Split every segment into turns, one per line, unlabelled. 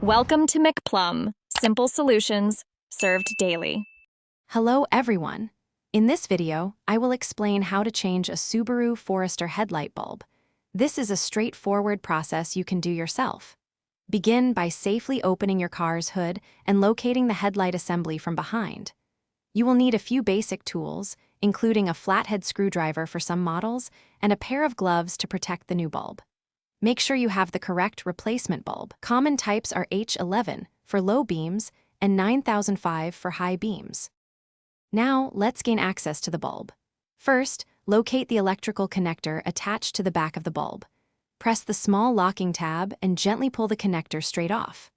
Welcome to McPlum, simple solutions served daily.
Hello everyone. In this video, I will explain how to change a Subaru Forester headlight bulb. This is a straightforward process you can do yourself. Begin by safely opening your car's hood and locating the headlight assembly from behind. You will need a few basic tools, including a flathead screwdriver for some models and a pair of gloves to protect the new bulb. Make sure you have the correct replacement bulb. Common types are H11 for low beams and 9005 for high beams. Now, let's gain access to the bulb. First, locate the electrical connector attached to the back of the bulb. Press the small locking tab and gently pull the connector straight off.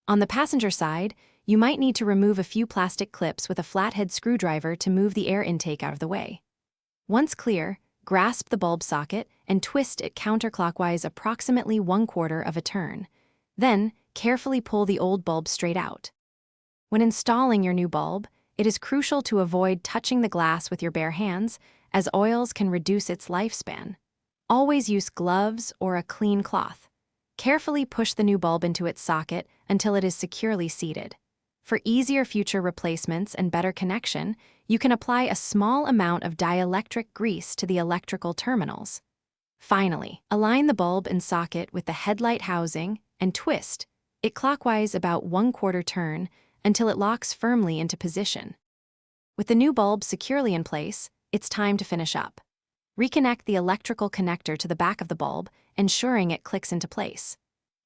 On the passenger side, you might need to remove a few plastic clips with a flathead screwdriver to move the air intake out of the way. Once clear, grasp the bulb socket and twist it counterclockwise approximately 1/4 of a turn. Then, carefully pull the old bulb straight out. When installing your new bulb, it is crucial to avoid touching the glass with your bare hands, as oils can reduce its lifespan. Always use gloves or a clean cloth. Carefully push the new bulb into its socket until it is securely seated. For easier future replacements and better connection, you can apply a small amount of dielectric grease to the electrical terminals. Finally, align the bulb and socket with the headlight housing and twist it clockwise about 1/4 turn until it locks firmly into position. With the new bulb securely in place, it's time to finish up. Reconnect the electrical connector to the back of the bulb, ensuring it clicks into place.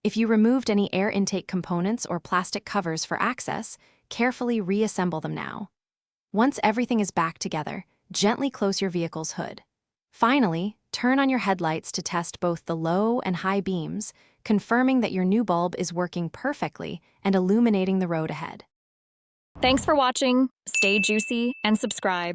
If you removed any air intake components or plastic covers for access, carefully reassemble them now. Once everything is back together, gently close your vehicle's hood. Finally, turn on your headlights to test both the low and high beams, confirming that your new bulb is working perfectly and illuminating the road ahead.
Thanks for watching, stay juicy, and subscribe.